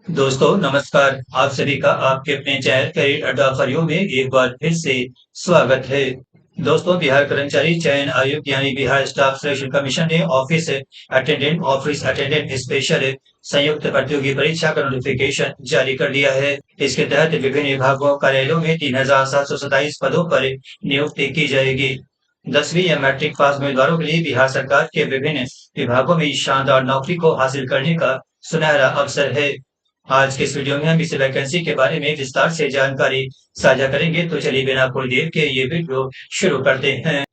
दोस्तों नमस्कार। आप सभी का आपके अपने चैनल करियर अड्डा फरियों में एक बार फिर से स्वागत है। दोस्तों, बिहार कर्मचारी चयन आयोग यानी बिहार स्टाफ सिलेक्शन कमीशन ने ऑफिस अटेंडेंट स्पेशल संयुक्त प्रतियोगी परीक्षा का नोटिफिकेशन जारी कर दिया है। इसके तहत विभिन्न विभागों कार्यालयों में 3,727 पदों पर नियुक्ति की जाएगी। 10वीं या मैट्रिक पास उम्मीदवारों के लिए बिहार सरकार के विभिन्न विभागों में शानदार नौकरी को हासिल करने का सुनहरा अवसर है। आज के इस वीडियो में हम इस वैकेंसी के बारे में विस्तार से जानकारी साझा करेंगे। तो चलिए बिना कोई देर के ये वीडियो शुरू करते हैं।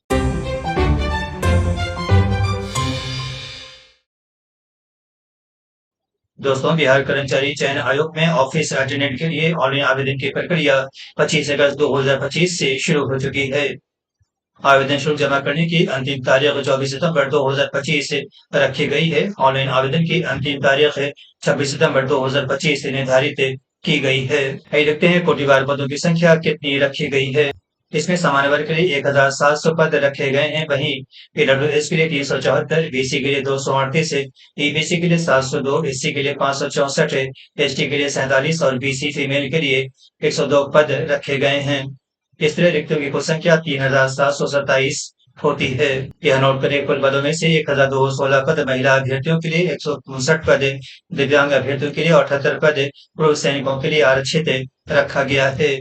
दोस्तों, बिहार कर्मचारी चयन आयोग में ऑफिस अटेंडेंट के लिए ऑनलाइन आवेदन की प्रक्रिया 25 अगस्त 2025 से शुरू हो चुकी है। आवेदन शुल्क जमा करने की अंतिम तारीख 24 सितंबर 2025 रखी गई है। ऑनलाइन आवेदन की अंतिम तारीख 26 सितंबर 2025 निर्धारित की गई है। आइए देखते हैं कोटिवार पदों की संख्या कितनी रखी गई है। इसमें सामान्य वर्ग के लिए 1,700 पद रखे गए हैं। वहीं ईडब्ल्यूएस के लिए 374, बीसी के लिए 238, ईबीसी के लिए 702, एससी के लिए 564, एसटी के लिए 47 और बीसी फीमेल के लिए 102 पद रखे गए हैं। इस तरह रिक्तों की कुल संख्या 3,727 होती है। यह नोट करें, कुल पदों में से 1,216 पद महिला अभ्यर्थियों के लिए, 159 पद दिव्यांग अभ्यर्थियों के लिए और 78 पद पुरुष सैनिकों के लिए आरक्षित रखा गया है।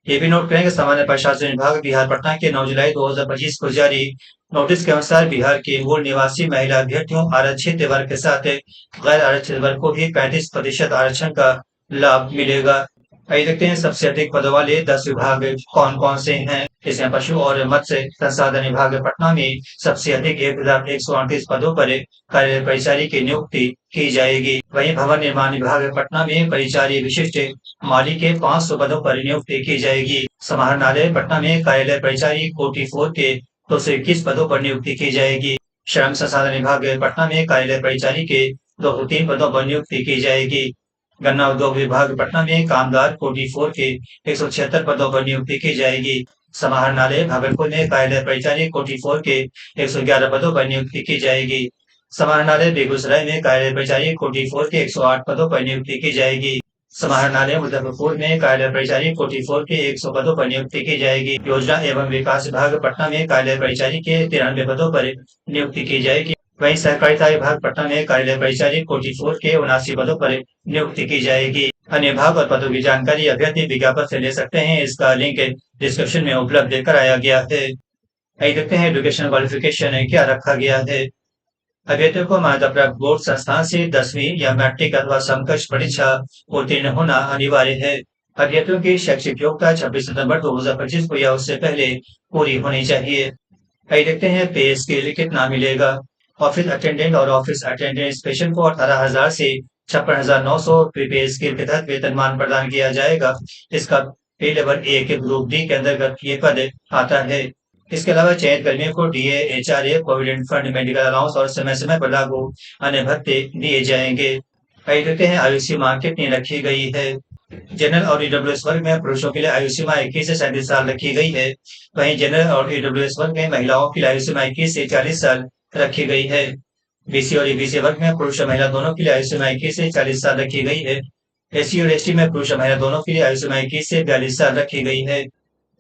ये भी नोट करें कि सामान्य प्रशासन विभाग बिहार पटना के 9 जुलाई 2025 को जारी नोटिस के अनुसार बिहार के मूल निवासी महिला अभ्यर्थियों आरक्षित वर्ग के साथ गैर आरक्षित वर्ग को भी 35% आरक्षण का लाभ मिलेगा। आइए देखते हैं सबसे अधिक पदों वाले 10 विभाग कौन कौन से हैं। इसमें पशु और मत्स्य संसाधन विभाग पटना में सबसे अधिक 1,138 पदों पर कार्य परिचारी की नियुक्ति की जाएगी। वहीं भवन निर्माण विभाग पटना में परिचारी विशिष्ट माली के 500 पदों पर नियुक्ति की जाएगी। समाहरणालय पटना में कार्यालय परिचारी कोटि 4 के 221 पदों पर नियुक्ति की जाएगी। श्रम संसाधन विभाग पटना में कार्यालय परिचारी के 203 पदों पर नियुक्ति की जाएगी। गन्ना उद्योग विभाग पटना में कामदार कोटि 4 के 176 पदों पर नियुक्ति की जाएगी। समाहरणालय भागलपुर में कार्यालय परिचारी कोटि 4 के 111 पदों पर नियुक्ति की जाएगी। समाहरणालय बेगूसराय में कार्यालय परिचारी कोटि 4 के 108 पदों पर नियुक्ति की जाएगी। समाहरणालय मुजफ्फरपुर में कार्यालय परिचारी कोटि 4 के 100 पदों पर नियुक्ति की जाएगी। योजना एवं विकास विभाग पटना में कार्यालय परिचारी के 93 पदों पर नियुक्ति की जाएगी। वहीं सहकारिता विभाग पटना में कार्यालय परिचारी कोटि 4 के 79 पदों पर नियुक्ति की जाएगी। अन्य विभाग और पदों की जानकारी अभ्यर्थी विज्ञापन से ले सकते हैं। इसका लिंक डिस्क्रिप्शन में उपलब्ध कराया गया है। आइए देखते हैं एजुकेशन क्वालिफिकेशन क्या रखा गया है। अभ्यर्थियों को मान्यता प्राप्त बोर्ड संस्थान से 10वीं या मैट्रिक अथवा समकक्ष परीक्षा उत्तीर्ण होना अनिवार्य है। अभ्यर्थियों की शैक्षिक योग्यता 26 सितंबर 2025 को या उससे पहले पूरी होनी चाहिए। आइए देखते हैं पे स्केल कितना मिलेगा। ऑफिस अटेंडेंट और ऑफिस अटेंडेंट स्पेशल को 18,000 से 56,900 पे स्केल के तहत वेतनमान प्रदान किया जाएगा। इसका पे लेवल ए के ग्रुप डी के अंतर्गत ये पद आता है। इसके अलावा चयनित कर्मियों को DA, HRA, provident fund, medical allowance और समय समय पर लागू अन्य भत्ते दिए जाएंगे। आइए देखते हैं आयु सीमा कितनी रखी गई है। जनरल और ईडब्ल्यूएस वर्ग में पुरुषों के लिए आयु सीमा 21 से 37 साल रखी गई है। वहीं जनरल और ईडब्ल्यूएस वर्ग में महिलाओं की आयु सीमा 21 से 40 साल रखी गई है। बीसी और ईबीसी वर्ग में पुरुष और महिला दोनों के लिए आयु सीमा 21 से 40 साल रखी गई है। एससी और एसटी में पुरुष और महिला दोनों के लिए आयु सीमा 21 से 42 साल रखी गई है।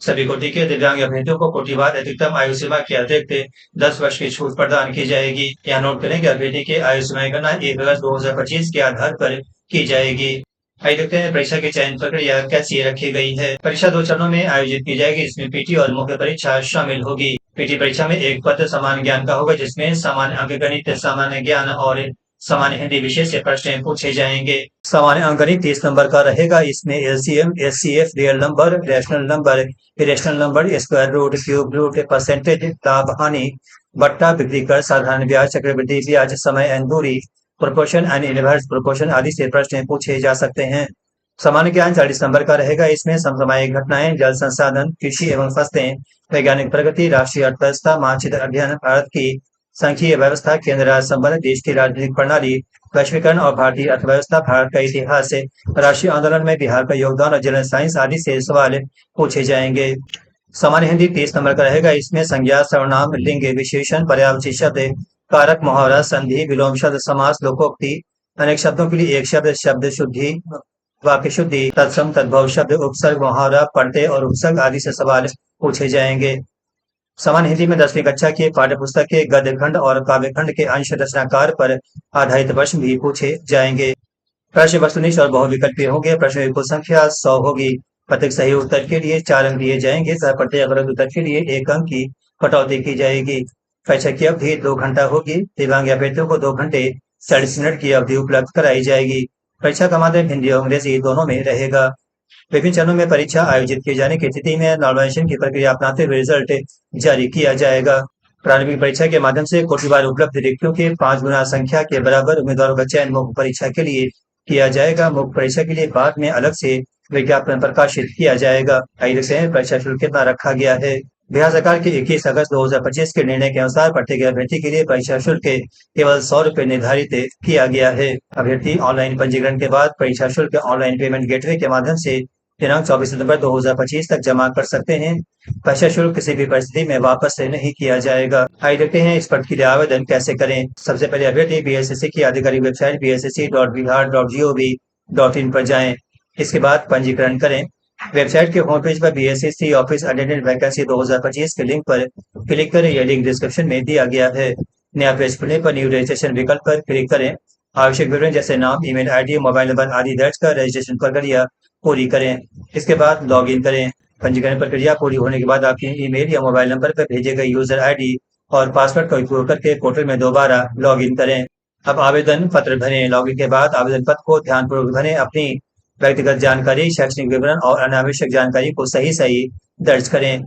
सभी कोटि के दिव्यांग अभ्यर्थियों को कोटिवार अधिकतम आयु सीमा के अतिरिक्त 10 वर्ष की छूट प्रदान की जाएगी। यहाँ नोट करें कि अभ्यर्थी की आयु सीमा की गणना 1 अगस्त 2025 के आधार पर की जाएगी। आइए देखते हैं परीक्षा की चयन प्रक्रिया कैसी रखी गई है। परीक्षा 2 चरणों में आयोजित की जाएगी। इसमें पीटी और मुख्य परीक्षा शामिल होगी। पीटी परीक्षा में एक पत्र सामान्य ज्ञान का होगा, जिसमें सामान्य अंक गणित, सामान्य ज्ञान और सामान्य हिंदी विषय से प्रश्न पूछे जाएंगे। सामान्य अंक गणित 30 नंबर का रहेगा। इसमें LCM, HCF, real number, rational number, irrational number, square root, cube root, percentage, लाभ हानि, बट्टा, बिक्री कर, साधारण ब्याज, चक्रवृद्धि ब्याज, समय एंड दूरी, प्रोपोर्शन एंड इनवर्स प्रोपोर्शन आदि से प्रश्न पूछे जा सकते हैं। सामान्य ज्ञान 40 नंबर का रहेगा। इसमें समसामयिक घटनाएं, जल संसाधन, कृषि एवं फसलें, वैज्ञानिक प्रगति, राष्ट्रीय अर्थव्यवस्था, मानचित्र अध्ययन, भारत की संघीय व्यवस्था, केंद्र राज्य संबंध, देश की राजनीतिक प्रणाली, वैश्वीकरण और भारतीय अर्थव्यवस्था, भारत का इतिहास, राष्ट्रीय आंदोलन में बिहार का योगदान और जनरल साइंस आदि से सवाल पूछे जाएंगे। सामान्य हिंदी 30 नंबर का रहेगा। इसमें संज्ञा, सर्वनाम, लिंग, विशेषण, पर्यायवाची शब्द, कारक, मुहावरा, संधि, विलोम शब्द, समास, लोकोक्ति, अनेक शब्दों के लिए एक शब्द, शब्द शुद्धि, वाक्य शुद्धि, तत्सम, तद्भव शब्द, उपसर्ग, मुहावरा, पढ़ते और उपसर्ग आदि से सवाल पूछे जाएंगे। सामान्य हिंदी में 10वीं कक्षा के पाठ्य पुस्तक के गद्य खंड और काव्य खंड के अंश रचनाकार पर आधारित प्रश्न भी पूछे जाएंगे। प्रश्न वस्तुनिष्ठ और बहुविकल्पीय होंगे। प्रश्न की कुल संख्या 100 होगी। प्रत्येक सही उत्तर के लिए 4 अंक दिए जाएंगे तथा प्रत्येक गलत उत्तर के लिए 1 अंक की कटौती की जाएगी। परीक्षा की अवधि 2 घंटा होगी। दिव्यांग अभ्यर्थियों को 2 घंटे 40 मिनट की अवधि उपलब्ध कराई जाएगी। परीक्षा का माध्यम हिंदी और अंग्रेजी दोनों में रहेगा। विभिन्न चरणों में परीक्षा आयोजित किए जाने की स्थिति में नॉर्मलाइजेशन की प्रक्रिया अपनाते हुए रिजल्ट जारी किया जाएगा। प्रारंभिक परीक्षा के माध्यम से कोटिवार उपलब्ध रिक्तियों के 5 गुना संख्या के बराबर उम्मीदवारों का चयन मुख्य परीक्षा के लिए किया जाएगा। मुख्य परीक्षा के लिए बाद में अलग से विज्ञापन प्रकाशित किया जाएगा। आइए देखते हैं परीक्षा शुल्क कितना रखा गया है। बिहार सरकार के 21 अगस्त 2025 के निर्णय के अनुसार प्रत्येक अभ्यर्थी के लिए परीक्षा शुल्क केवल 100 रुपए निर्धारित किया गया है। अभ्यर्थी ऑनलाइन पंजीकरण के बाद परीक्षा शुल्क ऑनलाइन पेमेंट गेटवे के माध्यम से दिनांक 24 सितंबर 2025 तक जमा कर सकते हैं। परीक्षा शुल्क किसी भी परिस्थिति में वापस नहीं किया जाएगा। आइए देखते हैं इस पद के लिए आवेदन कैसे करें। सबसे पहले अभ्यर्थी बीएसएससी की आधिकारिक वेबसाइट bssc.bihar.gov.in पर जाएं। इसके बाद पंजीकरण करें। वेबसाइट के होम पेज पर बीएसएससी ऑफिस अटेंडेंट वैकेंसी 2025 के लिंक पर क्लिक करें। यह लिंक डिस्क्रिप्शन में दिया गया है। नया पेज खुलने पर न्यू रजिस्ट्रेशन विकल्प पर क्लिक करें। आवश्यक विवरण जैसे नाम, ईमेल आईडी, मोबाइल नंबर आदि दर्ज कर रजिस्ट्रेशन प्रक्रिया पूरी करें। इसके बाद लॉग इन करें। पंजीकरण प्रक्रिया पूरी होने के बाद आपकी ईमेल या मोबाइल नंबर पर भेजे गए यूजर आईडी और पासवर्ड का उपयोग करके पोर्टल में दोबारा लॉग इन करें। अब आवेदन पत्र भरें। लॉगिन के बाद आवेदन पत्र को ध्यानपूर्वक भरें। अपनी व्यक्तिगत जानकारी, शैक्षणिक विवरण और अनावश्यक जानकारी को सही दर्ज करें।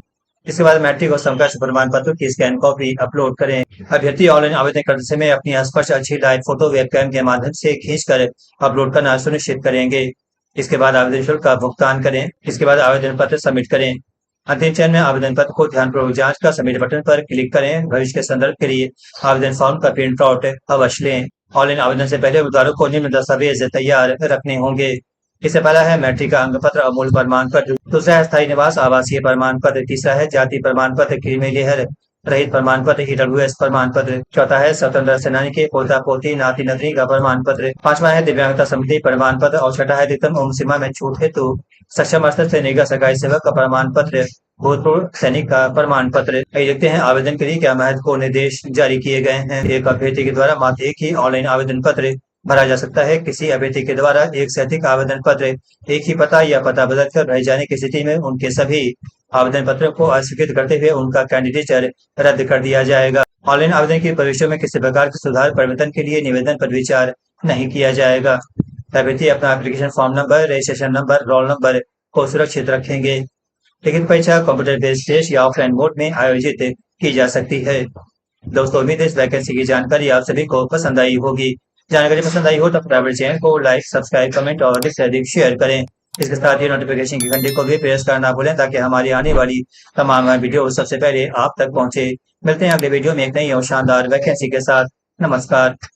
इसके बाद मैट्रिक और समकक्ष प्रमाण पत्र की स्कैन कॉपी अपलोड करें। अभ्यर्थी ऑनलाइन आवेदन करते समय अपनी स्पष्ट अच्छी लाइव फोटो वेबकैम के माध्यम से खींचकर अपलोड करना सुनिश्चित करेंगे। इसके बाद आवेदन शुल्क का भुगतान करें। इसके बाद आवेदन पत्र सबमिट करें। अंतिम चरण में आवेदन पत्र को ध्यानपूर्वक जांच कर सबमिट बटन पर क्लिक करें। भविष्य के संदर्भ के लिए आवेदन फॉर्म का प्रिंट आउट अवश्य लें। ऑनलाइन आवेदन से पहले उम्मीदवारों को निम्न दस्तावेज तैयार रखने होंगे। इससे पहला है मैट्रिक का अंक पत्र और मूल प्रमाण पत्र। दूसरा है स्थायी निवास आवासीय प्रमाण पत्र। तीसरा है जाति प्रमाण पत्र, क्रीमी लेहर रहित प्रमाण पत्र, ईडब्ल्यूएस प्रमाण पत्र। चौथा है स्वतंत्रता सेनानी के पोता पोती नाती नातनी का प्रमाण पत्र। पांचवा है दिव्यांगता संबंधी प्रमाण पत्र और छठा है अधिकतम उम्र सीमा में छूट हेतु सक्षम स्तर से निगम सरकारी सेवक का प्रमाण पत्र, भूतपूर्व सैनिक का प्रमाण पत्र। देखते हैं आवेदन के लिए क्या महत्वपूर्ण निर्देश जारी किए गए हैं। एक अभ्यर्थी के द्वारा मात्र एक ही ऑनलाइन आवेदन पत्र भरा जा सकता है। किसी अभ्यर्थी के द्वारा एक से अधिक आवेदन पत्र एक ही पता या पता बदल कर भरे जाने की स्थिति में उनके सभी आवेदन पत्रों को अस्वीकृत करते हुए उनका कैंडिडेचर रद्द कर दिया जाएगा। ऑनलाइन आवेदन की प्रविष्टियों में किसी प्रकार के सुधार परिवर्तन के लिए निवेदन पर विचार नहीं किया जाएगा। अभ्यर्थी अपना application form number, registration number, roll number को सुरक्षित रखेंगे। लिखित परीक्षा कंप्यूटर बेस्ड टेस्ट या ऑफलाइन मोड में आयोजित की जा सकती है। दोस्तों, उम्मीद है इस वैकेंसी की जानकारी आप सभी को पसंद आई होगी। जानकारी पसंद आई हो तो प्राइवेट चैनल को लाइक, सब्सक्राइब, कमेंट और अधिक से अधिक शेयर करें। इसके साथ ही नोटिफिकेशन की घंटी को भी प्रेस करना ना भूलें ताकि हमारी आने वाली तमाम वीडियो सबसे पहले आप तक पहुंचे। मिलते हैं अगले वीडियो में एक नई और शानदार वैकेंसी के साथ। नमस्कार।